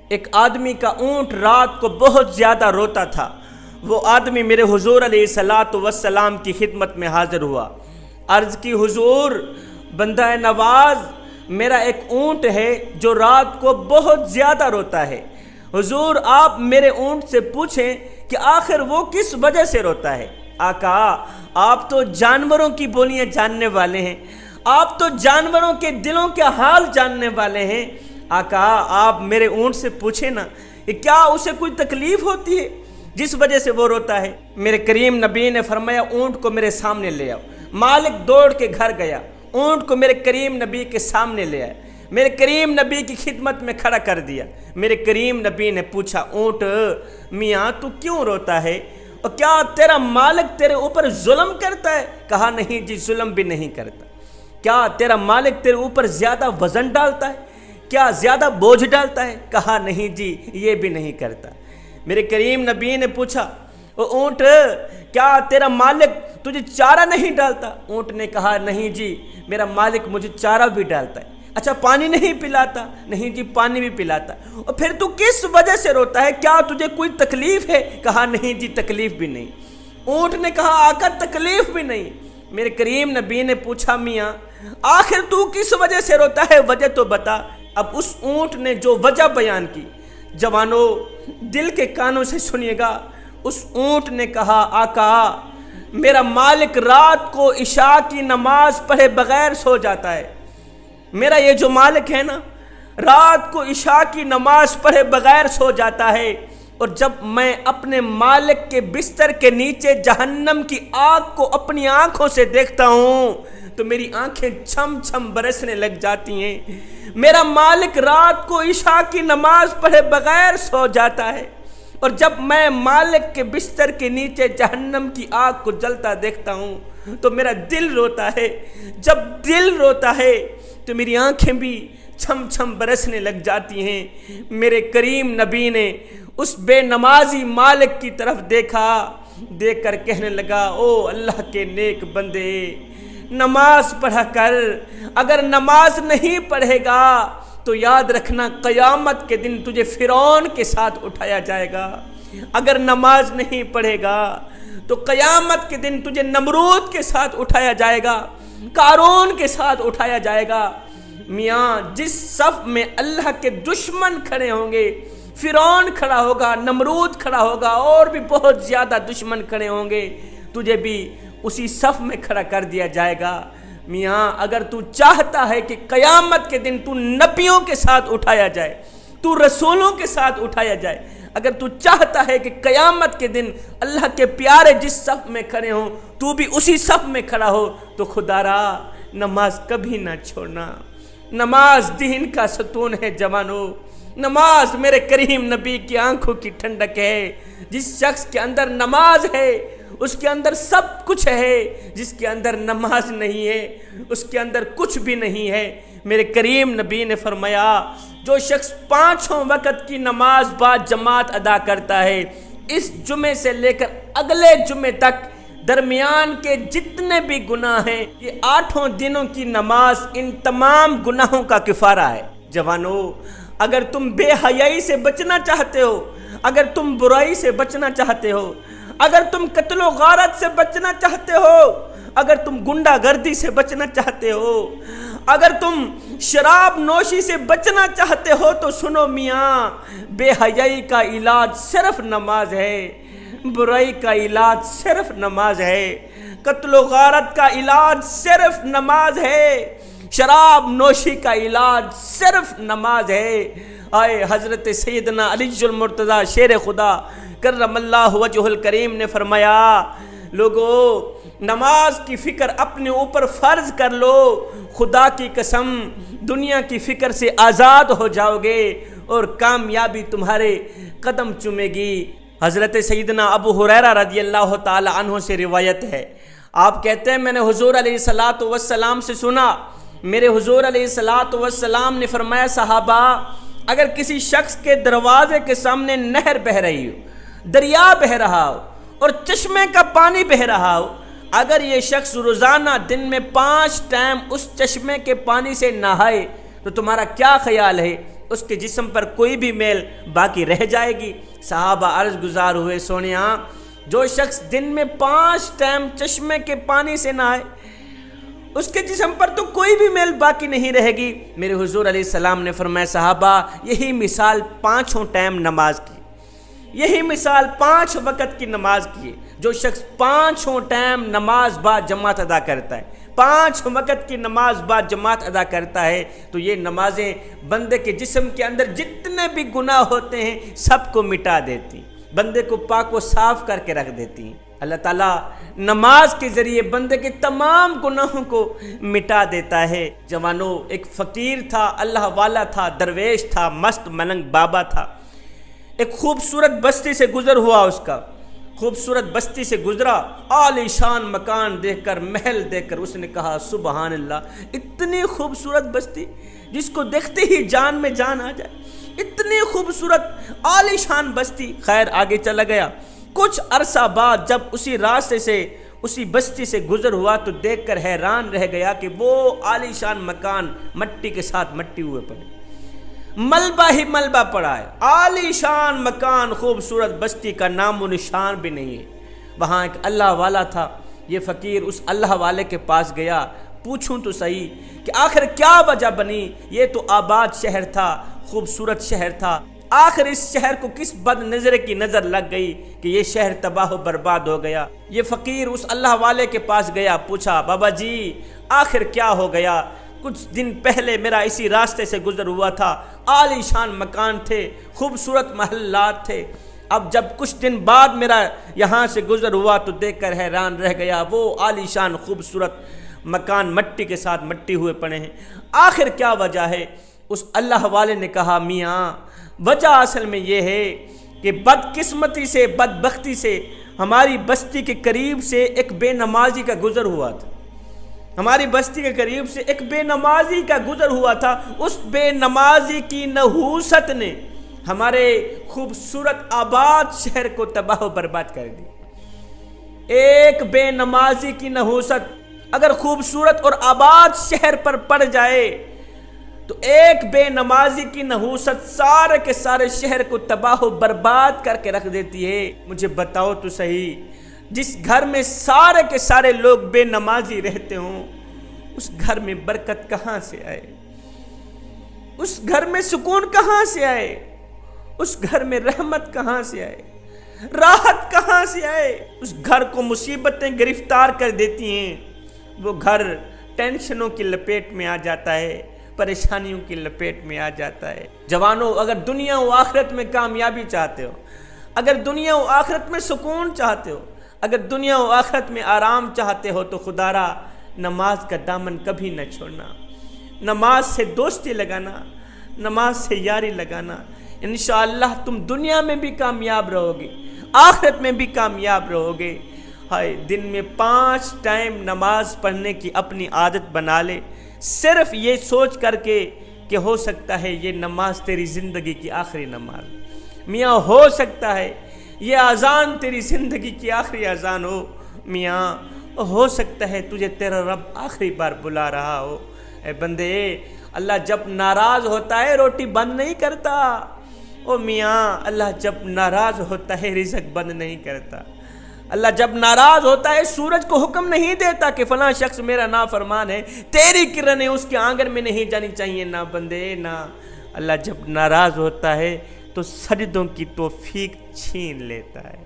ایک آدمی کا اونٹ رات کو بہت زیادہ روتا تھا۔ وہ آدمی میرے حضور علیہ الصلاۃ والسلام کی خدمت میں حاضر ہوا، عرض کی حضور بندہ نواز میرا ایک اونٹ ہے جو رات کو بہت زیادہ روتا ہے، حضور آپ میرے اونٹ سے پوچھیں کہ آخر وہ کس وجہ سے روتا ہے۔ آقا آپ تو جانوروں کی بولیاں جاننے والے ہیں، آپ تو جانوروں کے دلوں کے حال جاننے والے ہیں، آقا آپ میرے اونٹ سے پوچھیں نا کہ کیا اسے کوئی تکلیف ہوتی ہے جس وجہ سے وہ روتا ہے۔ میرے کریم نبی نے فرمایا اونٹ کو میرے سامنے لے آؤ۔ مالک دوڑ کے گھر گیا، اونٹ کو میرے کریم نبی کے سامنے لے آیا، میرے کریم نبی کی خدمت میں کھڑا کر دیا۔ میرے کریم نبی نے پوچھا اونٹ میاں تو کیوں روتا ہے، اور کیا تیرا مالک تیرے اوپر ظلم کرتا ہے؟ کہا نہیں جی ظلم بھی نہیں کرتا۔ کیا تیرا مالک تیرے اوپر زیادہ وزن ڈالتا ہے، کیا زیادہ بوجھ ڈالتا ہے؟ کہا نہیں جی یہ بھی نہیں کرتا۔ میرے کریم نبی نے پوچھا اونٹ کیا تیرا مالک تجھے چارہ نہیں ڈالتا؟ اونٹ نے کہا نہیں جی میرا مالک مجھے چارہ بھی ڈالتا ہے۔ اچھا پانی نہیں پلاتا؟ نہیں جی پانی بھی پلاتا۔ اور پھر تو کس وجہ سے روتا ہے، کیا تجھے کوئی تکلیف ہے؟ کہا نہیں جی تکلیف بھی نہیں۔ اونٹ نے کہا آقا تکلیف بھی نہیں۔ میرے کریم نبی نے پوچھا میاں آخر تو کس وجہ سے روتا ہے، وجہ تو بتا۔ اب اس اونٹ نے جو وجہ بیان کی، جوانوں دل کے کانوں سے سنیے گا، اس اونٹ نے کہا آقا میرا مالک رات کو عشاء کی نماز پڑھے بغیر سو جاتا ہے، میرا یہ جو مالک ہے نا رات کو عشاء کی نماز پڑھے بغیر سو جاتا ہے، اور جب میں اپنے مالک کے بستر کے نیچے جہنم کی آگ کو اپنی آنکھوں سے دیکھتا ہوں تو میری آنکھیں چھم چھم برسنے لگ جاتی ہیں۔ میرا مالک رات کو عشاء کی نماز پڑھے بغیر سو جاتا ہے، اور جب میں مالک کے بستر کے نیچے جہنم کی آگ کو جلتا دیکھتا ہوں تو میرا دل روتا ہے۔ جب دل روتا ہے تو میری آنکھیں بھی چھم چھم برسنے لگ جاتی ہیں۔ میرے کریم نبی نے اس بے نمازی مالک کی طرف دیکھا، دیکھ کر کہنے لگا او اللہ کے نیک بندے نماز پڑھا کر، اگر نماز نہیں پڑھے گا تو یاد رکھنا قیامت کے دن تجھے فرعون کے ساتھ اٹھایا جائے گا، اگر نماز نہیں پڑھے گا تو قیامت کے دن تجھے نمرود کے ساتھ اٹھایا جائے گا، قارون کے ساتھ اٹھایا جائے گا۔ میاں جس صف میں اللہ کے دشمن کھڑے ہوں گے، فرعون کھڑا ہوگا، نمرود کھڑا ہوگا، اور بھی بہت زیادہ دشمن کھڑے ہوں گے، تجھے بھی اسی صف میں کھڑا کر دیا جائے گا۔ میاں اگر تو چاہتا ہے کہ قیامت کے دن تو نبیوں کے ساتھ اٹھایا جائے، تو رسولوں کے ساتھ اٹھایا جائے، اگر تو چاہتا ہے کہ قیامت کے دن اللہ کے پیارے جس صف میں کھڑے ہوں تو بھی اسی صف میں کھڑا ہو، تو خدا را نماز کبھی نہ چھوڑنا۔ نماز دین کا ستون ہے جوانوں، نماز میرے کریم نبی کی آنکھوں کی ٹھنڈک ہے۔ جس شخص کے اندر نماز ہے اس کے اندر سب کچھ ہے، جس کے اندر نماز نہیں ہے اس کے اندر کچھ بھی نہیں ہے۔ میرے کریم نبی نے فرمایا جو شخص 5 وقت کی نماز با جماعت ادا کرتا ہے، اس جمعے سے لے کر اگلے جمعے تک درمیان کے جتنے بھی گناہ ہیں، یہ 8 دنوں کی نماز ان تمام گناہوں کا کفارہ ہے۔ جوانوں اگر تم بے حیائی سے بچنا چاہتے ہو، اگر تم برائی سے بچنا چاہتے ہو، اگر تم قتل و غارت سے بچنا چاہتے ہو، اگر تم گنڈا گردی سے بچنا چاہتے ہو، اگر تم شراب نوشی سے بچنا چاہتے ہو تو سنو میاں، بے حیائی کا علاج صرف نماز ہے، برائی کا علاج صرف نماز ہے، قتل و غارت کا علاج صرف نماز ہے، شراب نوشی کا علاج صرف نماز ہے۔ آئے حضرت سیدنا علی المرتضیٰ شیر خدا کرم اللہ وجہ الکریم نے فرمایا لوگو نماز کی فکر اپنے اوپر فرض کر لو، خدا کی قسم دنیا کی فکر سے آزاد ہو جاؤ گے اور کامیابی تمہارے قدم چومے گی۔ حضرت سیدنا ابو ہریرہ رضی اللہ تعالی عنہ سے روایت ہے، آپ کہتے ہیں میں نے حضور علیہ الصلاۃ والسلام سے سنا، میرے حضور علیہ الصلاۃ والسلام نے فرمایا صحابہ اگر کسی شخص کے دروازے کے سامنے نہر بہہ رہی ہو، دریا بہہ رہا ہو اور چشمے کا پانی بہہ رہا ہو، اگر یہ شخص روزانہ دن میں 5 ٹائم اس چشمے کے پانی سے نہائے تو تمہارا کیا خیال ہے اس کے جسم پر کوئی بھی میل باقی رہ جائے گی۔ صحابہ عرض گزار ہوئے، سونیا جو شخص دن میں 5 ٹائم چشمے کے پانی سے نہائے اس کے جسم پر تو کوئی بھی میل باقی نہیں رہے گی۔ میرے حضور علیہ السلام نے فرمایا صحابہ یہی مثال 5 ٹائم نماز کی، یہی مثال 5 وقت کی نماز کی ہے۔ جو شخص 5 ٹائم نماز با جماعت ادا کرتا ہے، 5 وقت کی نماز با جماعت ادا کرتا ہے تو یہ نمازیں بندے کے جسم کے اندر جتنے بھی گناہ ہوتے ہیں سب کو مٹا دیتی، بندے کو پاک و صاف کر کے رکھ دیتی ہیں۔ اللہ تعالیٰ نماز کے ذریعے بندے کے تمام گناہوں کو مٹا دیتا ہے۔ جوانوں، ایک فقیر تھا، اللہ والا تھا، درویش تھا، مست ملنگ بابا تھا۔ ایک خوبصورت بستی سے گزر ہوا، اس کا خوبصورت بستی سے گزرا، عالی شان مکان دیکھ کر، محل دیکھ کر اس نے کہا سبحان اللہ، اتنی خوبصورت بستی جس کو دیکھتے ہی جان میں جان آ جائے، اتنی خوبصورت عالی شان بستی۔ خیر آگے چلا گیا، کچھ عرصہ بعد جب اسی راستے سے اسی بستی سے گزر ہوا تو دیکھ کر حیران رہ گیا کہ وہ عالی شان مکان مٹی کے ساتھ مٹی ہوئے پڑے، ملبہ ہی ملبہ پڑا ہے، عالی شان مکان، خوبصورت بستی کا نام و نشان بھی نہیں ہے۔ وہاں ایک اللہ والا تھا، یہ فقیر اس اللہ والے کے پاس گیا، پوچھوں تو صحیح کہ آخر کیا وجہ بنی، یہ تو آباد شہر تھا، خوبصورت شہر تھا، آخر اس شہر کو کس بد نظر کی نظر لگ گئی کہ یہ شہر تباہ و برباد ہو گیا۔ یہ فقیر اس اللہ والے کے پاس گیا، پوچھا بابا جی آخر کیا ہو گیا؟ کچھ دن پہلے میرا اسی راستے سے گزر ہوا تھا، عالی شان مکان تھے، خوبصورت محلات تھے، اب جب کچھ دن بعد میرا یہاں سے گزر ہوا تو دیکھ کر حیران رہ گیا، وہ عالی شان خوبصورت مکان مٹی کے ساتھ مٹی ہوئے پڑے ہیں، آخر کیا وجہ ہے؟ اس اللہ والے نے کہا میاں وجہ اصل میں یہ ہے کہ بدقسمتی سے، بدبختی سے ہماری بستی کے قریب سے ایک بے نمازی کا گزر ہوا تھا، ہماری بستی کے قریب سے ایک بے نمازی کا گزر ہوا تھا، اس بے نمازی کی نحوست نے ہمارے خوبصورت آباد شہر کو تباہ و برباد کر دی۔ ایک بے نمازی کی نحوست اگر خوبصورت اور آباد شہر پر پڑ جائے تو ایک بے نمازی کی نحوست سارے کے سارے شہر کو تباہ و برباد کر کے رکھ دیتی ہے۔ مجھے بتاؤ تو صحیح، جس گھر میں سارے کے سارے لوگ بے نمازی رہتے ہوں اس گھر میں برکت کہاں سے آئے؟ اس گھر میں سکون کہاں سے آئے؟ اس گھر میں رحمت کہاں سے آئے؟ راحت کہاں سے آئے؟ اس گھر کو مصیبتیں گرفتار کر دیتی ہیں، وہ گھر ٹینشنوں کی لپیٹ میں آ جاتا ہے، پریشانیوں کی لپیٹ میں آ جاتا ہے۔ جوانوں، اگر دنیا و آخرت میں کامیابی چاہتے ہو، اگر دنیا و آخرت میں سکون چاہتے ہو، اگر دنیا و آخرت میں آرام چاہتے ہو تو خدا را نماز کا دامن کبھی نہ چھوڑنا، نماز سے دوستی لگانا، نماز سے یاری لگانا، انشاءاللہ تم دنیا میں بھی کامیاب رہو گے، آخرت میں بھی کامیاب رہو گے۔ ہائے دن میں 5 ٹائم نماز پڑھنے کی اپنی عادت بنا لے، صرف یہ سوچ کر کے کہ ہو سکتا ہے یہ نماز تیری زندگی کی آخری نماز، میاں ہو سکتا ہے یہ اذان تیری زندگی کی آخری اذان ہو، میاں ہو سکتا ہے تجھے تیرا رب آخری بار بلا رہا ہو۔ اے بندے، اللہ جب ناراض ہوتا ہے روٹی بند نہیں کرتا، او میاں اللہ جب ناراض ہوتا ہے رزق بند نہیں کرتا، اللہ جب ناراض ہوتا ہے سورج کو حکم نہیں دیتا کہ فلاں شخص میرا نافرمان ہے، تیری کرنیں اس کے آنگن میں نہیں جانی چاہیے، نہ بندے نہ۔ اللہ جب ناراض ہوتا ہے تو سجدوں کی توفیق چھین لیتا ہے۔